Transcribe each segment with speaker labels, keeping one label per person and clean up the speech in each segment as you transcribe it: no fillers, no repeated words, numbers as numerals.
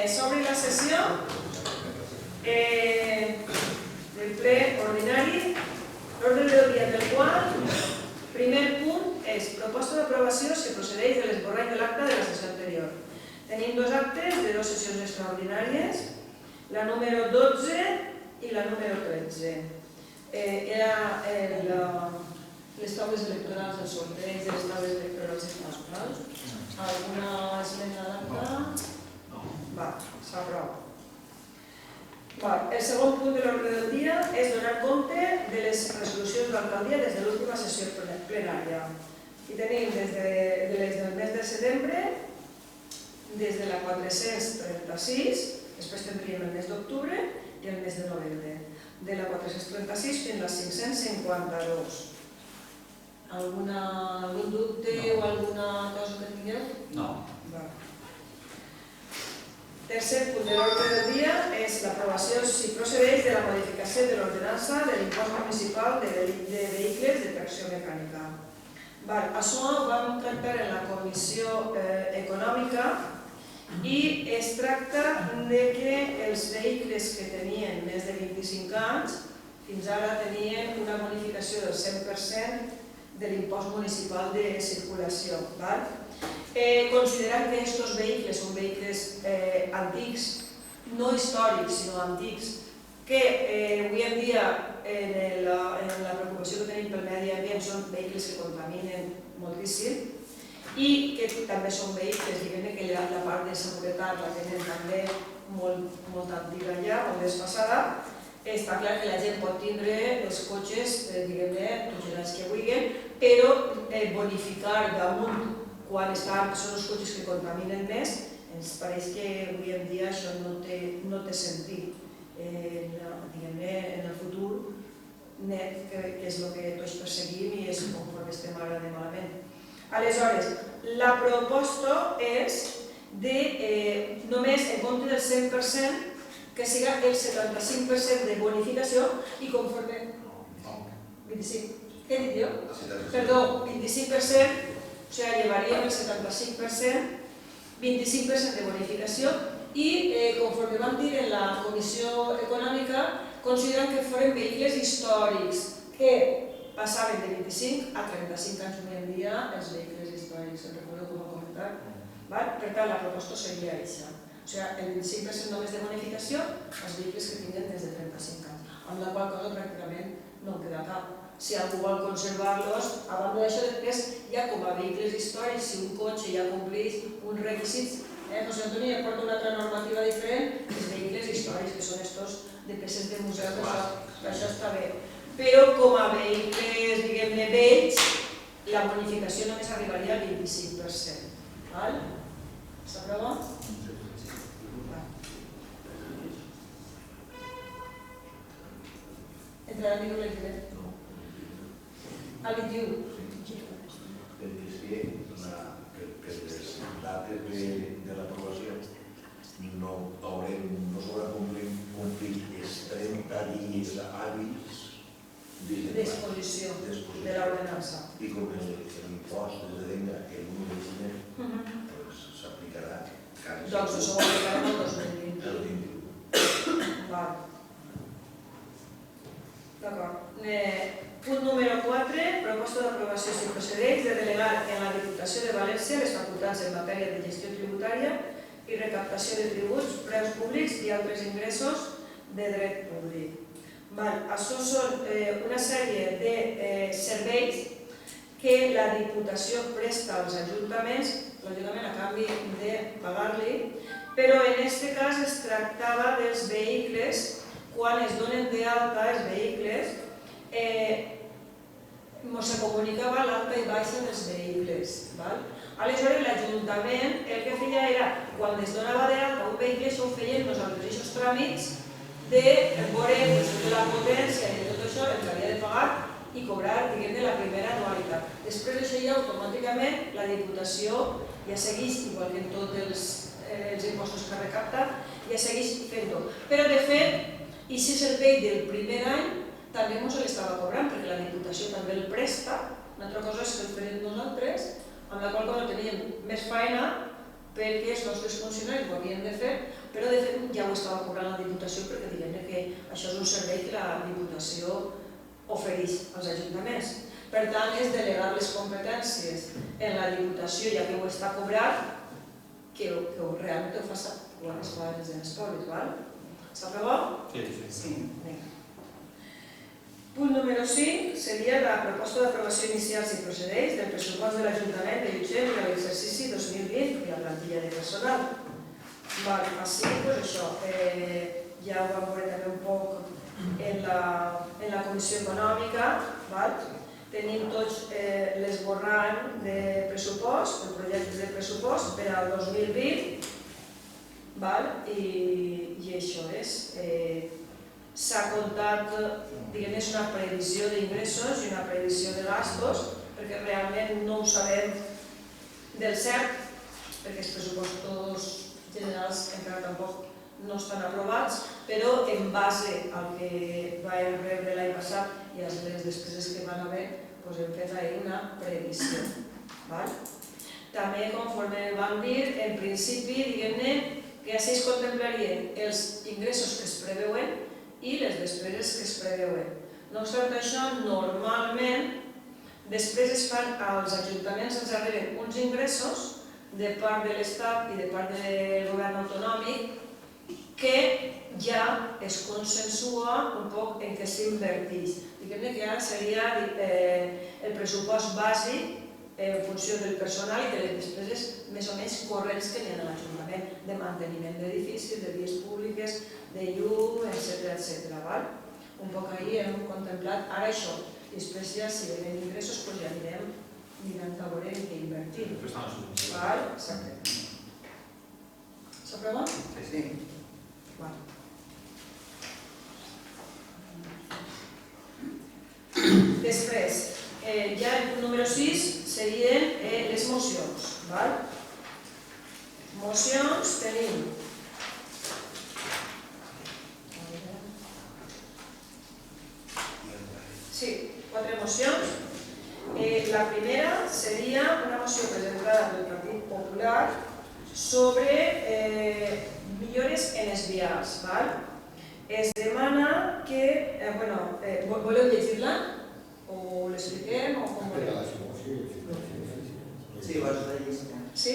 Speaker 1: S'obre la sessió del ple ordinari, l'ordre del dia del qual, primer punt és proposta d'aprovació si procedeix de l'esborrany de l'acta de la sessió anterior. Tenim dos actes de dues sessions extraordinàries, la número 12 i la número 13. Les taules electorals del sorteig de les taules electorals nacionals. Alguna esmena a l'acta? Va, s'aprova. El segon punt de l'ordre del dia és donar compte de les resolucions de l'alcaldia des de l'última sessió plenària. I tenim des del mes de setembre, des de la 436, després tindríem el mes d'octubre i el mes de novembre. De la 436 fins a la 552. Algun dubte o alguna cosa que tingueu?
Speaker 2: No.
Speaker 1: Tercer punt de l'ordre del dia és l'aprovació, si procedeix, de la modificació de l'ordenança de l'impost municipal de vehicles de tracció mecànica. Això ho vam tractar en la comissió econòmica i es tracta que els vehicles que tenien més de 25 anys fins ara tenien una bonificació del 100% de l'impost municipal de circulació. Considerant que aquests vehicles són vehicles antics, no històrics, sinó antics, que avui en dia, en la preocupació que tenim pel medi ambient, són vehicles que contaminen moltíssim i que també són vehicles, diguem-ne que la part de seguretat la tenen també molt antiga ja, molt desfasada. Està clar que la gent pot tindre els cotxes, diguem-ne, tots els anys que vulguin, però bonificar damunt quan són els cotxes que contaminen més, ens pareix que avui en dia això no té sentit. Diguem-ne, en el futur net, que és el que tots perseguim i és conforme estem ara de malament. Aleshores, la proposta és de només en compte del 100% que siga el 75% de bonificació i conforme... 25%. Què he dit jo? Perdó, 25%, o sigui, llevaríem el 75%, 25% de bonificació i, conforme vam dir en la comissió econòmica, consideren que foren vehicles històrics que passaven de 25 a 35 anys avui en dia els vehicles històrics, em recordo com ho he comentat. Per tant, la proposta seria això. O sigui, el 25% només de bonificació als vehicles que tinguin més de 35 anys, amb la qual cosa pràcticament no en queda cap. Si algú vol conservar-los, a banda d'això, després ja com a vehicles històrics, si un cotxe ja compleix uns requisits, José Antonio ja porta una altra normativa diferent, els vehicles històrics, que són estos de peces de museu, que això està bé. Però com a vehicles, diguem-ne, vells, la bonificació només arribaria al 25%. S'aprova? Entrarà en vigor l'any que ve? Al 21.
Speaker 3: Perquè és que per les dates de l'aprovació no s'haurà complit els 30 dies hàbils
Speaker 1: d'exposició de l'ordenança.
Speaker 3: I com l'impost es detenga el 1 de gener, s'aplicarà quasi...
Speaker 1: Doncs això ho aplicarem el 2020.
Speaker 3: El 21.
Speaker 1: D'acord. Punt número 4, proposta d'aprovació si procedeix de delegar en la Diputació de València les facultats en matèria de gestió tributària i recaptació de tributs, preus públics i altres ingressos de dret públic. Això són una sèrie de serveis que la Diputació presta als ajuntaments, lògicament a canvi de pagar-li, però en aquest cas es tractava dels vehicles, quan es donen d'alta els vehicles, se comunicava l'alta i baixa dels vehicles. Aleshores, l'Ajuntament el que feia era, quan es donava d'alta un vehicle, això ho feien nosaltres, aquests tràmits de veure la potència i de tot això, el que havia de pagar i cobrar, diguem-ne, la primera anualitat. Després d'això ja automàticament la Diputació ja segueix, igual que en tots els impostos que ha recaptat, ja segueix fent-ho. Però, de fet, i si servei del primer any també ens l'estava cobrant, perquè la Diputació també el presta. Una altra cosa és que el farem nosaltres, amb la qual cosa teníem més feina perquè els nostres funcionaris ho havien de fer, però estava cobrant la Diputació perquè diguem que això és un servei que la Diputació ofereix als ajuntaments. Per tant, és delegar les competències en la Diputació, ja que ho està cobrant, que realment ho faci quan es fa els diners públics. S'aprova?
Speaker 2: Sí.
Speaker 1: Punt número 5 seria la proposta d'aprovació inicial si procedeix del pressupost de l'Ajuntament de Llutxent per a l'exercici 2020 i la plantilla de personal. Així, doncs això, ja ho vam veure també un poc en la Comissió Econòmica. Tenim tots l'esborrany de pressupost, el projecte de pressupost per al 2020, i això és. S'ha comptat, diguem, és una previsió d'ingressos i una previsió de gastos, perquè realment no ho sabem del cert, perquè els pressupostos generals encara tampoc no estan aprovats, però en base al que vam rebre l'any passat i a les despeses que van haver, hem fet ahir una previsió. També, conforme vam dir, en principi, diguem-ne, que així es contemplarien els ingressos que es preveuen i les despeses que es preveuen. No obstant això, normalment, després es fan als ajuntaments, ens arriben uns ingressos de part de l'Estat i de part del govern autonòmic que ja es consensua un poc en què s'inverteix. Diguem-ne que ara seria el pressupost bàsic en funció del personal i de les despeses més o menys corrents que hi ha a l'Ajuntament, de manteniment d'edificis, de vies públiques, de llum, etc. Un poc ahir hem contemplat ara això, i després ja si venen ingressos ja anirem mirant a veure en què invertim. Exacte. S'aprova?
Speaker 2: Sí.
Speaker 1: Després, ja el punt número 6 serien les mocions. Mocions tenim sí, 4 mocions. La primera seria una moció presentada pel Partit Popular sobre millores en els vials. Es demana que... voleu llegir-la? O l'expliquem o com voleu?
Speaker 2: Sí, vols la llista.
Speaker 1: Sí?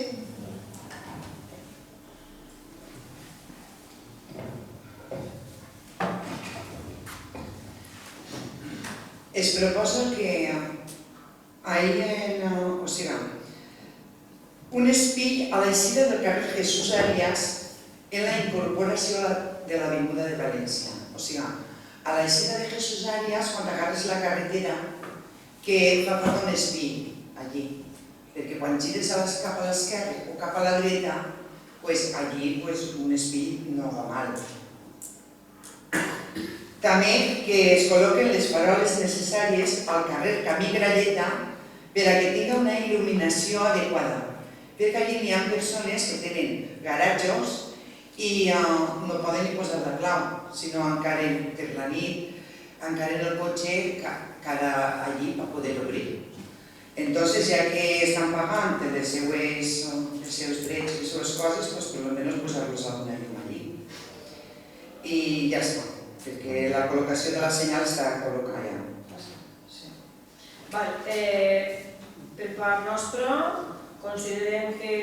Speaker 4: Es proposa que un espill a l'eixida del carrer Jesús Arias en la incorporació de l'Avinguda de València. O sigui, a l'eixida de Jesús Arias, quan agarres la carretera, que fa falta un espill allí. Perquè quan gires cap a l'esquerra o cap a la dreta, allí un espill no va mal. També que es col·loquen les faroles necessàries al carrer Camí Gralleta per a que tingui una il·luminació adequada. Perquè allí hi ha persones que tenen garatges i no poden ni posar la clau, sinó encaren per la nit, encaren el cotxe allí per poder obrir. Entonces, ja que estan pagant els seus drets i les seves coses, per almenys posar-los alguna llum allí. I ja està, perquè la col·locació de la senyal està col·locada ja.
Speaker 1: Per part nostra, considerem que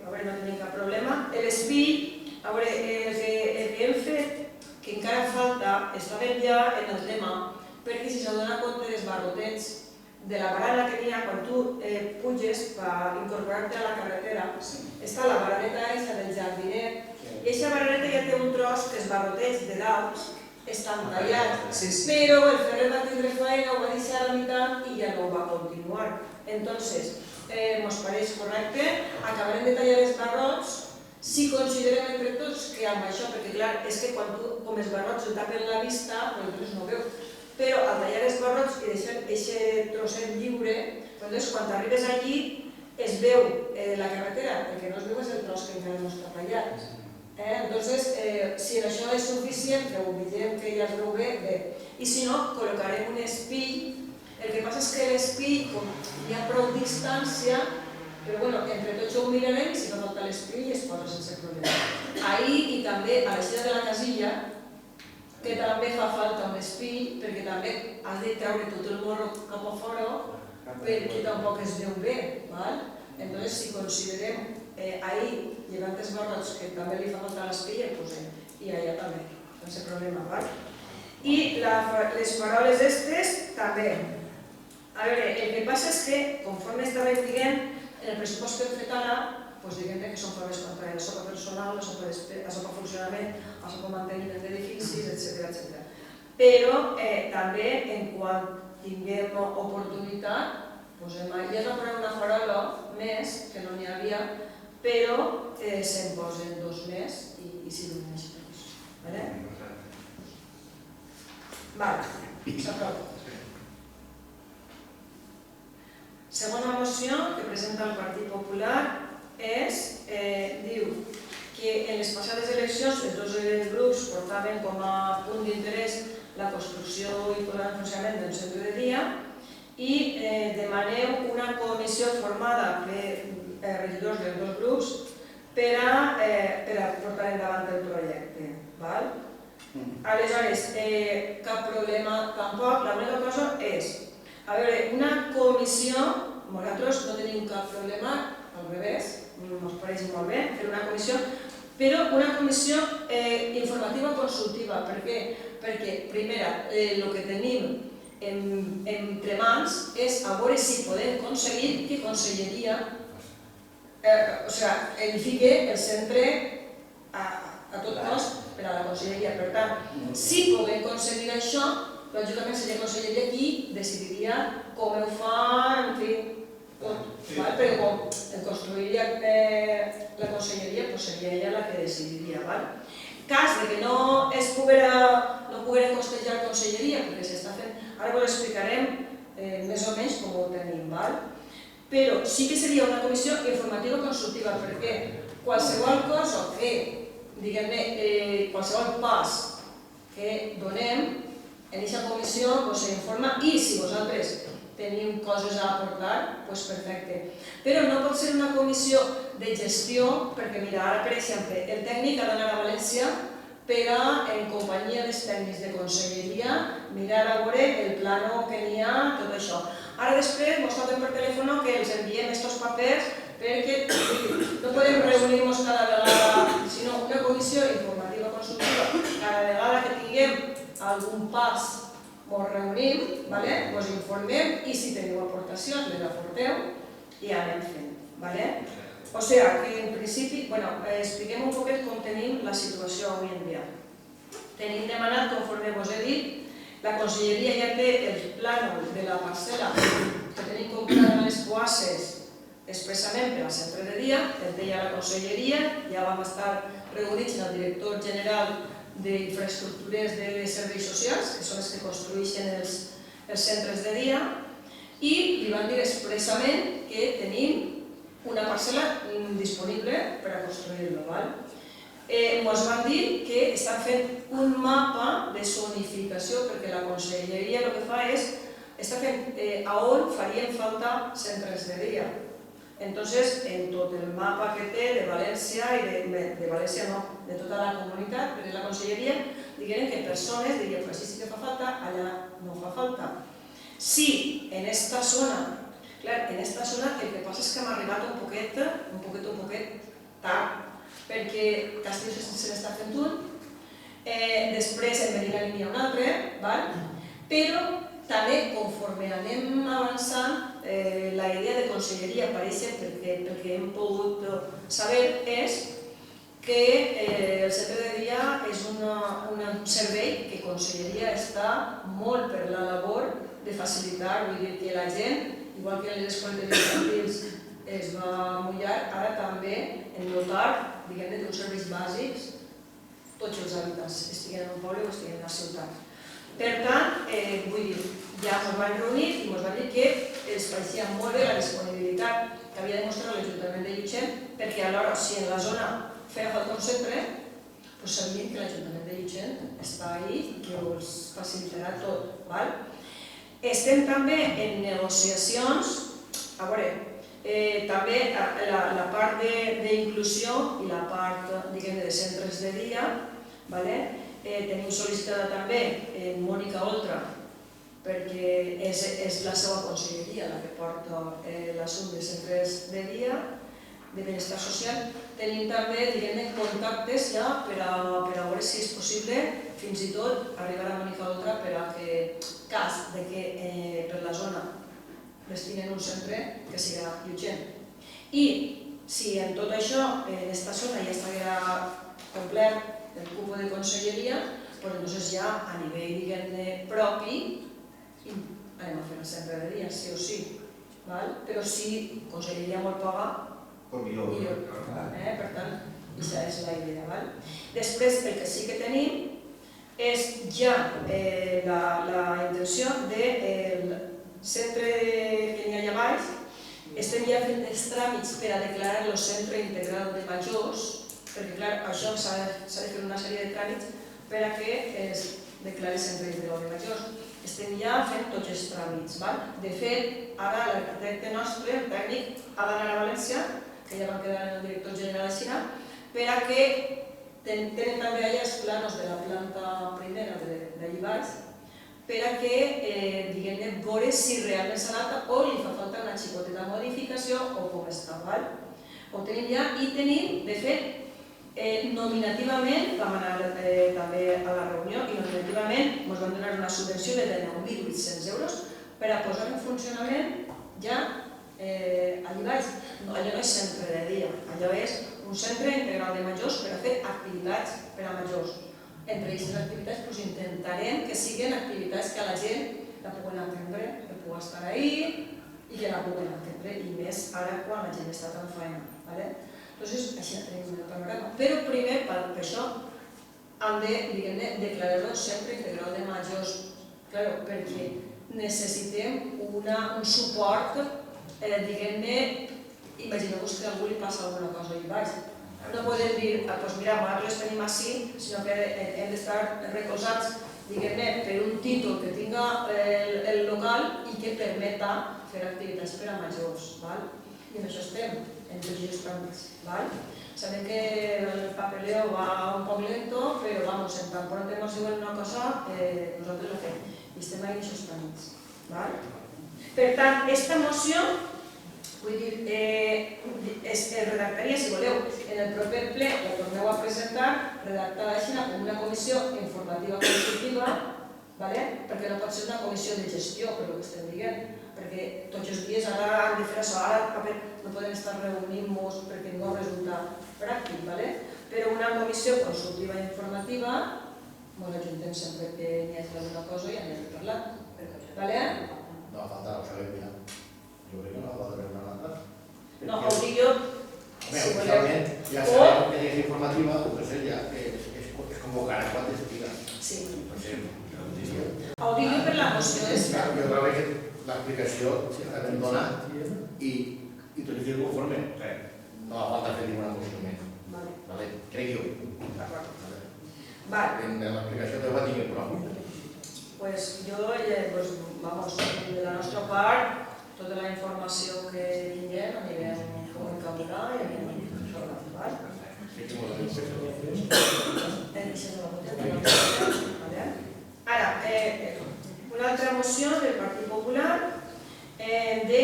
Speaker 1: no tenim cap problema. L'espill, el que hem fet, que encara falta, estàvem ja en el tema, perquè si s'adona compte dels barrotets de la barana que n'hi ha, quan tu puges per incorporar-te a la carretera, està la baraneta aquesta del jardiner, i aquesta baraneta ja té un tros que els barrotets de dalt estan tallats, però el ferrer va tindre feina, ho va deixar a la meitat i ja no ho va continuar. Entonces, ens pareix correcte, acabarem de tallar els barrots si considerem entre tots que amb això, perquè clar, és que quan tu, com els barrots et tapen la vista, doncs no ho veus, però al tallar els barrots i deixar aquest trosset lliure, doncs quan arribes allí es veu la carretera, el que no es veu és el tros que encara no està tallat. Entonces, si això és suficient, que ho veiem que ja es veu bé, bé. I si no, col·locarem un espill. El que passa és que l'espill, com hi ha prou distància, però bueno, entre tots ho mirarem i si no falta l'espill es posa sense problema. ahir i també a l'eixida de la casilla, que també fa falta un espill, perquè també has de treure tot el morro cap a fora, perquè tampoc es veu bé. Entonces, si considerem ahir, llevant els barrots, que també li fa falta l'espill, el posem. I allà també, sense problema. I les faroles estes també. A veure, el que passa és que, conforme estàvem dient, en el pressupost que hem fet ara, diguem que són faroles contra el sopa personal, el sopa funcionament, el sopa manteniment d'edificis, etc. Però també, en quan tinguem oportunitat, ja es va posar una farola més, que no n'hi havia, però se'n posen 2 més i s'il·lumineix tots. S'aprova. Segona moció que presenta el Partit Popular diu que en les passades eleccions els dos grups portaven com a punt d'interès la construcció i posar en funcionament d'un centre de dia i demaneu una comissió formada per regidors dels dos grups per a portar endavant el projecte. Aleshores, cap problema tampoc. L'única cosa és, a veure, una comissió, nosaltres no tenim cap problema, al revés, ens pareix molt bé fer una comissió, però una comissió informativa consultiva. Per què? Perquè, primera, el que tenim entre mans és a veure si podem aconseguir que Conselleria edifique el centre a tot cost per a la Conselleria. Per tant, si podem aconseguir això, lògicament seria Conselleria qui decidiria com ho fa, en fi, tot. Perquè com el construiria la Conselleria, seria ella la que decidiria. Cas que no pogueren costejar Conselleria, perquè s'està fent, ara us explicarem més o menys com ho tenim. Però sí que seria una comissió informativa consultiva, perquè qualsevol cosa que, diguem-ne, qualsevol pas que donem en aquesta comissió s'informa i si vosaltres teniu coses a aportar, doncs perfecte. Però no pot ser una comissió de gestió, perquè mira, ara per exemple, el tècnic ha d'anar a València per a, en companyia dels tècnics de Conselleria, mirar a veure el plano que n'hi ha, tot això. Ara després ens toquen per telèfon que els enviem aquests papers perquè no podem reunir-nos cada vegada, sinó una comissió informativa consultiva. Cada vegada que tinguem algun pas ens reunim, ens informem i si teniu aportacions les aporteu i anem fent. O sigui que en principi, expliquem un poquet com tenim la situació avui en dia. Tenim demanat, conforme vos he dit, la Conselleria ja té el plànol de la parcel·la que tenim comprada a les Poasses expressament per al centre de dia, el deia la Conselleria, ja vam estar reunits amb el director general d'infraestructures de serveis socials, que són els que construeixen els centres de dia, i li van dir expressament que tenim una parcel·la disponible per a construir-lo. Ens van dir que estan fent un mapa de zonificació perquè la Conselleria el que fa és està fent on farien falta centres de dia. Entonces, en tot el mapa que té de València i de València no, de tota la comunitat, perquè la Conselleria digueren que persones dirien que sí que fa falta, allà no fa falta. Si en esta zona, clar, en esta zona el que passa és que hem arribat un poquet tard, perquè Castelló se n'està fent un, després en Benigànim hi ha un altre, però també conforme anem avançant, la idea de Conselleria apareix perquè hem pogut saber és que el centre de dia és un servei que Conselleria està molt per la labor de facilitar, vull dir que la gent, igual que en les escoles infantils es va mullar, ara també en notar, diguem-ne, uns serveis bàsics, tots els habitants, estiguen en un poble o estiguen a la ciutat. Per tant, vull dir, ja ens van reunir i ens van dir que els pareixia molt bé la disponibilitat que havia demostrat l'Ajuntament de Llutxent, perquè alhora, si en la zona feia falta un centre, doncs sabien que l'Ajuntament de Llutxent està ahí i que us facilitarà tot. Estem també en negociacions, a veure, També la part d'inclusió i la part de centres de dia. Tenim sol·licitada també Mònica Oltra, perquè és la seva conselleria la que porta l'assumpte de centres de dia, de benestar social. Tenim també contactes ja per a veure si és possible fins i tot arribar a Mònica Oltra per a que, cas que per la zona destinen un centre que sigui allotgent. I si en tot això, en aquesta zona ja estaria complert el cupo de conselleria, doncs ja a nivell propi anem a fer el centre de dia, sí o sí. Però si conselleria vol pagar, millor. Per tant, aquesta és la idea. Després, el que sí que tenim és ja la intenció del centre que n'hi ha allà baix. Estem ja fent els tràmits per a declarar el centre integral de majors, perquè clar, això s'ha de fer una sèrie de tràmits per a que es declari centre integral de majors. Estem ja fent tots els tràmits. De fet, ara l'arquitecte nostre, el tècnic, ha d'anar a València, que ja van quedar en el director general de Xina, per a que tenen també allà els planos de la planta primera d'allí baix, per a que, diguem-ne, veure si realment s'adapta o li fa falta una xicoteta modificació o com està. Ho tenim ja i tenim, de fet, nominativament, vam anar també a la reunió i nominativament ens van donar una subvenció de 19.800 euros per a posar en funcionament ja allà baix. Allò no és centre de dia, allò és un centre integral de majors per a fer activitats per a majors. Entre aquestes activitats intentarem que siguin activitats que la gent la pugui entendre, que pugui estar ahí i que la pugui entendre, i més ara quan la gent està tan feina. Doncs així tenim el panorama. Però primer, per això, hem de declarar-lo centre integral de majors, perquè necessitem un suport, diguem-ne, imagineu-vos que a algú li passa alguna cosa allà baix. No podem dir, doncs mira, ara les tenim així, sinó que hem d'estar recolzats, diguem-ne, per un títol que tinga el local i que permeta fer activitats per a majors. I en això estem, en tots els tràmits. Sabem que el papeleo va un poc lento, però en tant pronto ens diuen una cosa, nosaltres la fem. I estem ahí en aquests tràmits. Per tant, aquesta moció, vull dir, es redactaria, si voleu, en el proper ple, la torneu a presentar, redactada així com una comissió informativa consultiva, perquè no pot ser una comissió de gestió, per el que estem dient, perquè tots els dies ara han de fer això, ara no podem estar reunint-nos perquè no resulta pràctic, però una comissió consultiva i informativa, ens ajuntem sempre que n'hi hagi alguna cosa i anem a parlar.
Speaker 3: No fa falta, ho sabem ja. Jo crec que no fa falta veure una altra.
Speaker 1: No, ho dic jo, si voleu.
Speaker 3: Oficialment, ja sabem que és informativa, doncs ja és convocar a quan estiga.
Speaker 1: Sí.
Speaker 3: No sé, jo ho diria.
Speaker 1: Ho dic jo per la moció esta.
Speaker 3: Jo trobo que l'explicació la vam donar i tot és conforme. No fa falta fer ninguna moció més. Crec jo. En l'explicació teva tinc prou.
Speaker 1: Pues jo, vamos, de la nostra part, tota la informació que tinguem anirem comunicant-la i anirem parlant. Ara, una altra moció del Partit Popular de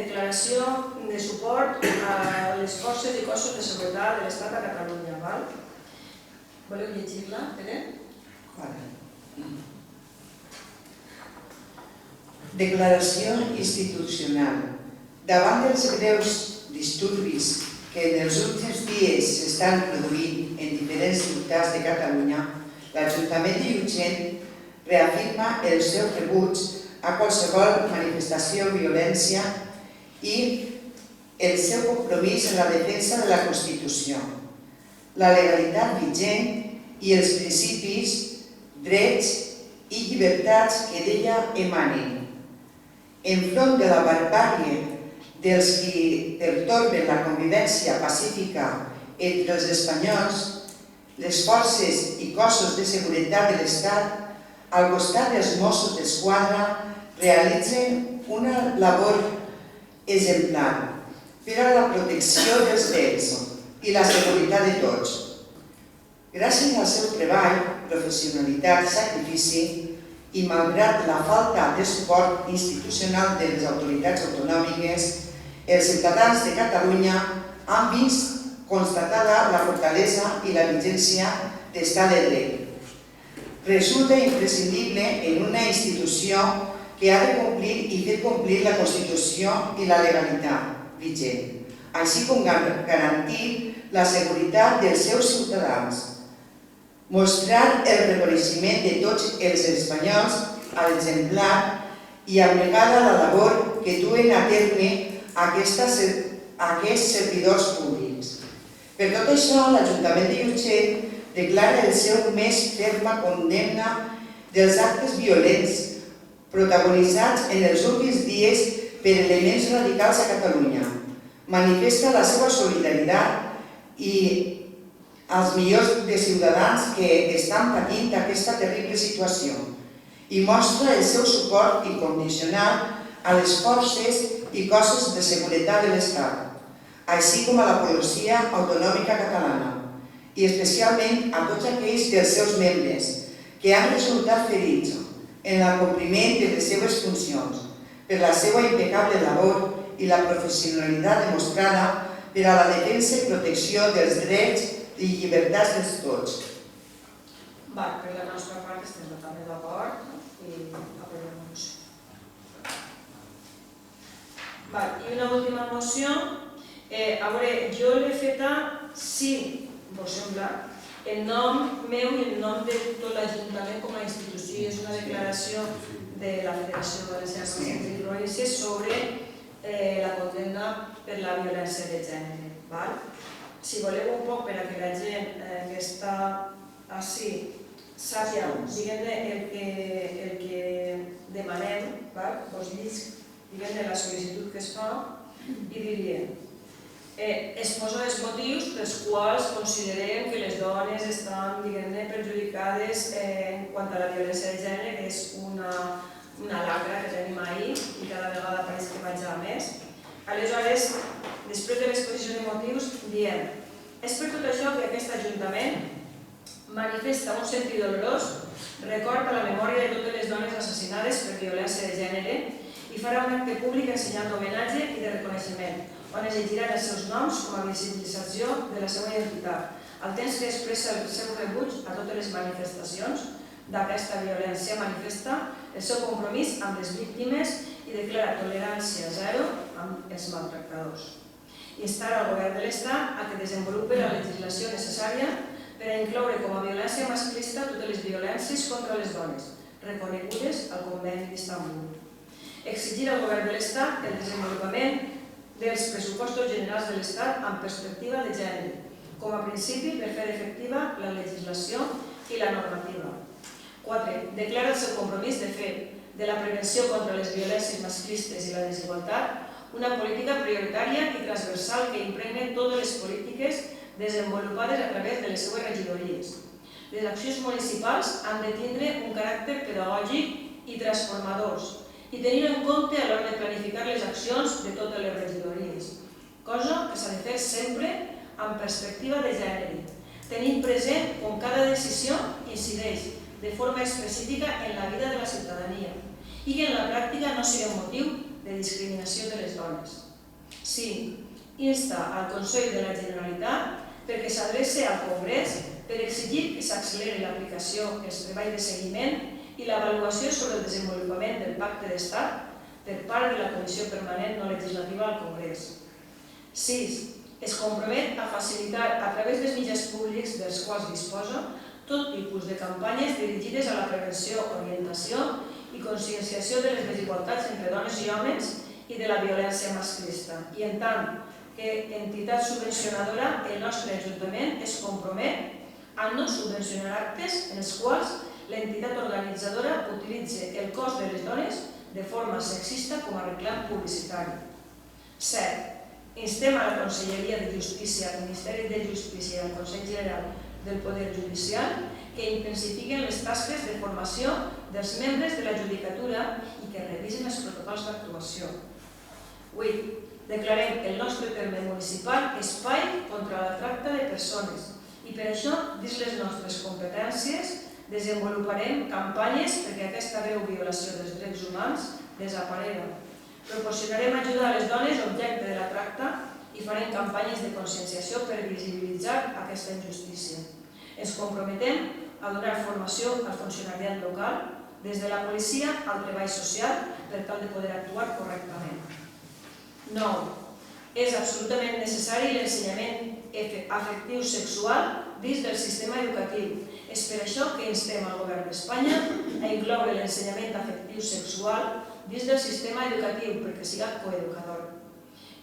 Speaker 1: declaració de suport a les forces i cossos de seguretat de l'Estat a Catalunya. Voleu llegir-la, Pere?
Speaker 4: Declaració institucional. Davant dels greus disturbis que en els últims dies s'estan produint en diferents ciutats de Catalunya, l'Ajuntament de Llutxent reafirma el seu rebuig a qualsevol manifestació o violència i el seu compromís en la defensa de la Constitució, la legalitat vigent i els principis, drets i llibertats que d'ella emanen. Enfront de la barbàrie dels qui pertorben la convivència pacífica entre els espanyols, les forces i cossos de seguretat de l'Estat, al costat dels Mossos d'Esquadra, realitzen una labor exemplar, per a la protecció dels drets i la seguretat de tots. Gràcies al seu treball, professionalitat i sacrifici, i malgrat la falta de suport institucional de les autoritats autonòmiques, els ciutadans de Catalunya han vist constatada la fortalesa i la vigència d'estat de dret. Resulta imprescindible en una institució que ha de complir i fer complir la Constitució i la legalitat vigent, així com garantir la seguretat dels seus ciutadans. Mostrar el reconeixement de tots els espanyols a l'exemplar i abnegada la labor que duen a terme aquests servidors públics. Per tot això, l'Ajuntament de Llutxent declara el seu més ferma condemna dels actes violents protagonitzats en els últims dies per elements radicals a Catalunya. Manifesta la seva solidaritat i als milions de ciutadans que estan patint aquesta terrible situació i mostra el seu suport incondicional a les forces i cossos de seguretat de l'Estat, així com a la policia autonòmica catalana, i especialment a tots aquells dels seus membres que han resultat ferits en l'acompliment de les seves funcions per la seva impecable labor i la professionalitat demostrada per a la defensa i protecció dels drets i llibertats de tots.
Speaker 1: Per la nostra part estem totalment d'acord i aprovem la moció. I una última moció. A veure, jo l'he feta, si vos sembla, en nom meu i en nom de tot l'Ajuntament com a institució. És una declaració de la Federació Valenciana de Províncies sobre la condemna per la violència de gènere. Si voleu un poc per a que la gent que està així sàpia, el que demanem, vos llisc la sol·licitud que es fa i diria exposa els motius pels quals considerem que les dones estan perjudicades en quant a la violència de gènere, que és una lacra que tenim ahir i cada vegada pareix que vaig a més. Aleshores, després de l'exposició de motius, diem: és per tot això que aquest Ajuntament manifesta un sentit dolorós, recorda la memòria de totes les dones assassinades per violència de gènere i farà un acte públic ensenyant homenatge i de reconeixement, on es llegiran els seus noms com a visibilització de la seva identitat, al temps que expressa el seu rebuig a totes les manifestacions d'aquesta violència, manifesta el seu compromís amb les víctimes i declara tolerància zero amb els maltractadors. Instar al Govern de l'Estat a que desenvolupi la legislació necessària per a incloure com a violència masclista totes les violències contra les dones, reconegudes al Conveni d'Istanbul. Exigir al Govern de l'Estat el desenvolupament dels pressupostos generals de l'Estat amb perspectiva de gènere, com a principi per fer efectiva la legislació i la normativa. 4. Declara el seu compromís de fer de la prevenció contra les violències masclistes i la desigualtat una política prioritària i transversal que impregne totes les polítiques desenvolupades a través de les seues regidories. Les accions municipals han de tindre un caràcter pedagògic i transformadors i tenir en compte a l'hora de planificar les accions de totes les regidories, cosa que s'ha de fer sempre amb perspectiva de gènere, tenint present com cada decisió incideix de forma específica en la vida de la ciutadania i que en la pràctica no sigui motiu de discriminació de les dones. 5. Insta al Consell de la Generalitat perquè s'adreci al Congrés per exigir que s'acceleri l'aplicació, els treballs de seguiment i l'avaluació sobre el desenvolupament del Pacte d'Estat per part de la Comissió Permanent No Legislativa al Congrés. 6. Es compromet a facilitar a través dels mitjans públics dels quals disposa tot tipus de campanyes dirigides a la prevenció, orientació i conscienciació de les desigualtats entre dones i homes i de la violència masclista. I en tant que entitat subvencionadora, el nostre Ajuntament es compromet a no subvencionar actes en els quals l'entitat organitzadora utilitza el cos de les dones de forma sexista com a reclam publicitari. 7. Instem a la Conselleria de Justícia, al Ministeri de Justícia i al Consell General del Poder Judicial que intensifiquen les tasques de formació dels membres de la Judicatura i que revisen els protocols d'actuació. 8. declarem el nostre terme municipal espai contra la tracta de persones i per això, dins les nostres competències, desenvoluparem campanyes perquè aquesta greu violació dels drets humans desaparega. Proporcionarem ajuda a les dones objecte de la tracta i farem campanyes de conscienciació per visibilitzar aquesta injustícia. Ens comprometem a donar formació al funcionariat local, des de la policia al treball social, per tal de poder actuar correctament. 9. És absolutament necessari l'ensenyament afectiu sexual dins del sistema educatiu. És per això que instem al Govern d'Espanya a incloure l'ensenyament afectiu sexual dins del sistema educatiu perquè siga coeducador.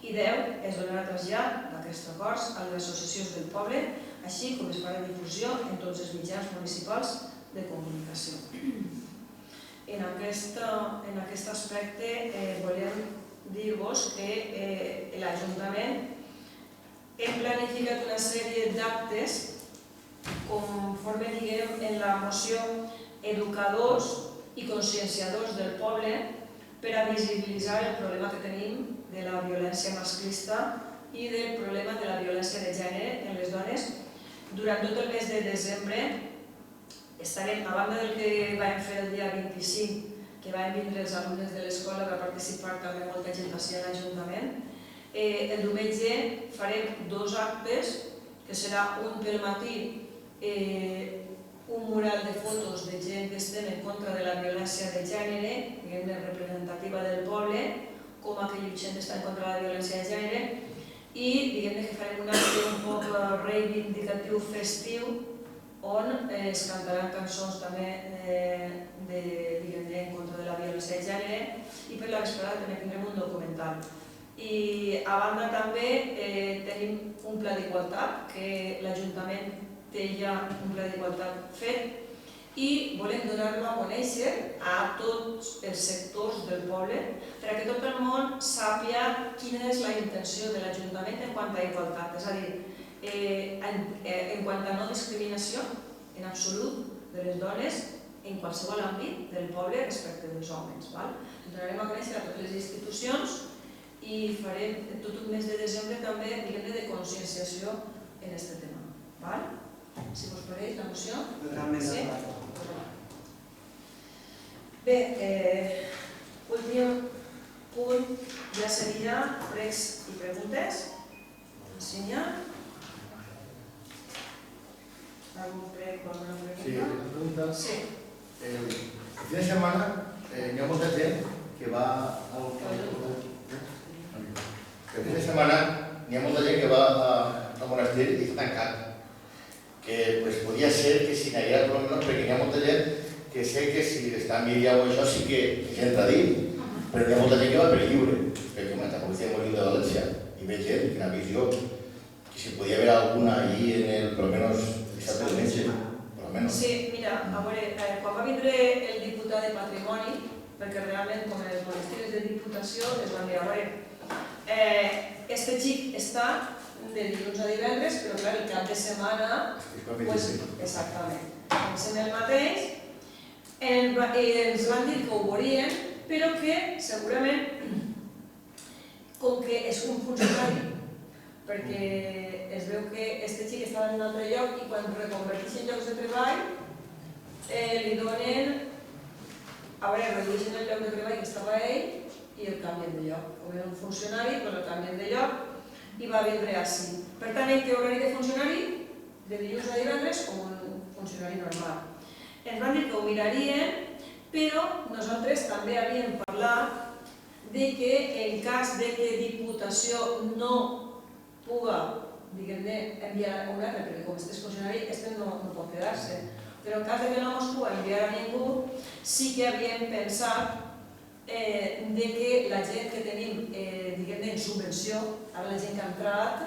Speaker 1: I 10. Es donarà trasllat d'aquests acords a les associacions del poble, així com es farà difusió en tots els mitjans municipals de comunicació. En aquest aspecte volem dir-vos que l'Ajuntament hem planificat una sèrie d'actes conforme diguem en la moció educadors i conscienciadors del poble per a visibilitzar el problema que tenim de la violència masclista i del problema de la violència de gènere en les dones. Durant tot el mes de desembre estarem, a banda del que vam fer el dia 25, que van vindre els alumnes de l'escola, va participar també molta gent així a l'Ajuntament. El diumenge farem 2 actes, que serà un pel matí, un mural de fotos de gent que estem en contra de la violència de gènere, diguem-ne representativa del poble, com aquell gent està en contra de la violència de gènere, i diguem-ne que farem un acte un poc reivindicatiu festiu, on es cantaran cançons també en contra de la violència de gènere i per la vesprada també tindrem un documental. I a banda també tenim un pla d'igualtat, que l'Ajuntament té ja un pla d'igualtat fet i volem donar-lo a conèixer a tots els sectors del poble perquè tot el món sàpiga quina és la intenció de l'Ajuntament en quant a igualtat, és a dir, en quant a no discriminació en absolut de les dones en qualsevol àmbit del poble respecte dels homes. Donarem a conèixer a totes les institucions i farem tot un mes de desembre també de conscienciació en aquest tema. Si us pareix la moció? Bé, últim punt ja seria pregs i preguntes. Sínia? ¿Algún preg o alguna pregunta?
Speaker 3: Sí, una pregunta.
Speaker 1: Sí.
Speaker 3: El fin de setmana hi ha molta gent que va al... El fin de setmana hi ha molta gent que va al monestir i està tancat. Que podia ser que si n'hi haguera per almenys, perquè hi ha molta gent que sé que si està envidiat o això sí que entra dins, però hi ha molta gent que va per lliure. Perquè com la policia molt lluny de València i veig gent, quina visió, que si podia haver alguna allí en el, per almenys, dissabte o diumenge, per almenys.
Speaker 1: Sí, mira, a veure, quan va vindre el diputat de Patrimoni, perquè realment com els monestirs de Diputació es van dir, a veure, este xic està de dilluns a divendres, però clar, el cap de setmana, exactament, pensem el mateix, ens van dir que ho veurien, però que segurament, com que és un funcionari, perquè es veu que este xic estava en un altre lloc i quan reconverteixen llocs de treball li donen, a veure, redueixen el lloc de treball que estava ell i el canvien de lloc. O era un funcionari, però el canvien de lloc i va vindre així. Per tant, ell té horari de funcionari de dilluns a divendres com un funcionari normal. Ens van dir que ho mirarien, però nosaltres també havíem parlat de que en cas de que Diputació no puga, diguem-ne, enviar un altre, perquè com este és funcionari, este no pot quedar-se. Però en cas de que no ens puga enviar a ningú, sí que havíem pensat de que la gent que tenim, diguem-ne, en subvenció, ara la gent que ha entrat,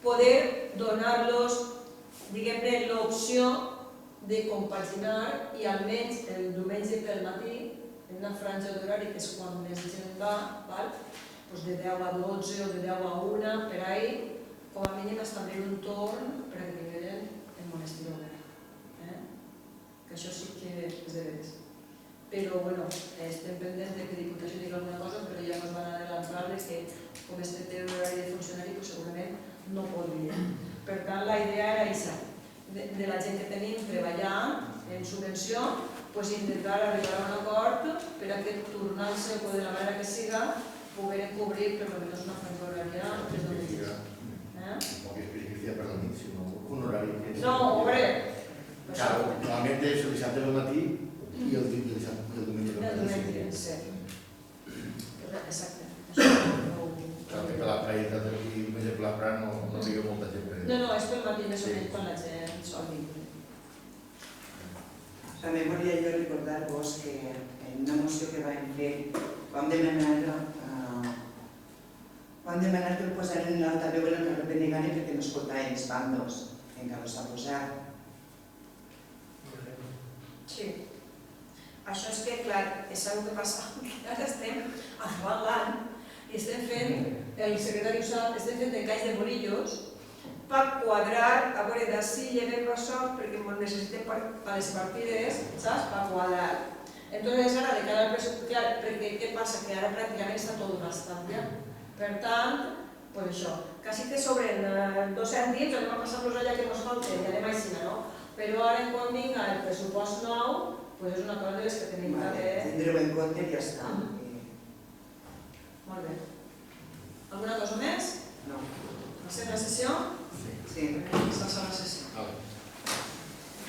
Speaker 1: poder donar-los, diguem-ne, l'opció de compaginar i almenys el diumenge pel matí, en una franja d'horari que és quan més gent va, de 10 a 12 o de 10 a 1, per ahí, com a mínim establir un torn per a que vinguin el monestir obert. Que això sí que és de veres. Però, bueno, estem pendents que Diputació digui alguna cosa, però ja ens van adelantar part que, com este té l'horari de funcionari, segurament no podria. Per tant, la idea era aquesta, de la gent que tenim treballant en subvenció, intentar arribar a un acord per a que tornant-se o de la manera que siga poder cobrir per almenys una franja horària des del mig.
Speaker 3: No que especificia per la nit, sinó un horari que...
Speaker 1: No, hombre...
Speaker 3: Claro, normalmente es el dissabte del matí i el diumenge del matí.
Speaker 1: El diumenge, sí. Exacte.
Speaker 3: Clar, que per la praïta d'aquí, per exemple, a Prat no hi ha molta gent.
Speaker 1: No, és pel matí més o menys quan la gent sol vindre.
Speaker 4: També volia jo recordar-vos que en una moció que vam fer vam demanar que el posaren en l'altaveu en el carrer Benegani perquè no escoltaven els bandos en Carlos Arrosar.
Speaker 1: Sí. Això és que, clar, és una que passa, que ara estem acabant l'any i estem fent, el secretari ho sap, estem fent encaix de bolillos per quadrar, a veure, d'ací llevem això perquè necessitem per les partides, saps? Per quadrar. Entonces, ara, de cara al pressupost, perquè què passa? Que ara pràcticament està tot gastat, ja? Per tant, pues això, quasi que sobren 2 cèntims, anem a passar-los allà que ens falten, ja anem així, no? Però ara, quan vinga el pressupost nou, pues és una cosa de les que tenim que...
Speaker 4: Tindreu en compte i ja està.
Speaker 1: Molt bé. Alguna cosa més?
Speaker 4: No.
Speaker 1: Passem la sessió?
Speaker 4: Sí.
Speaker 1: Passar la sessió.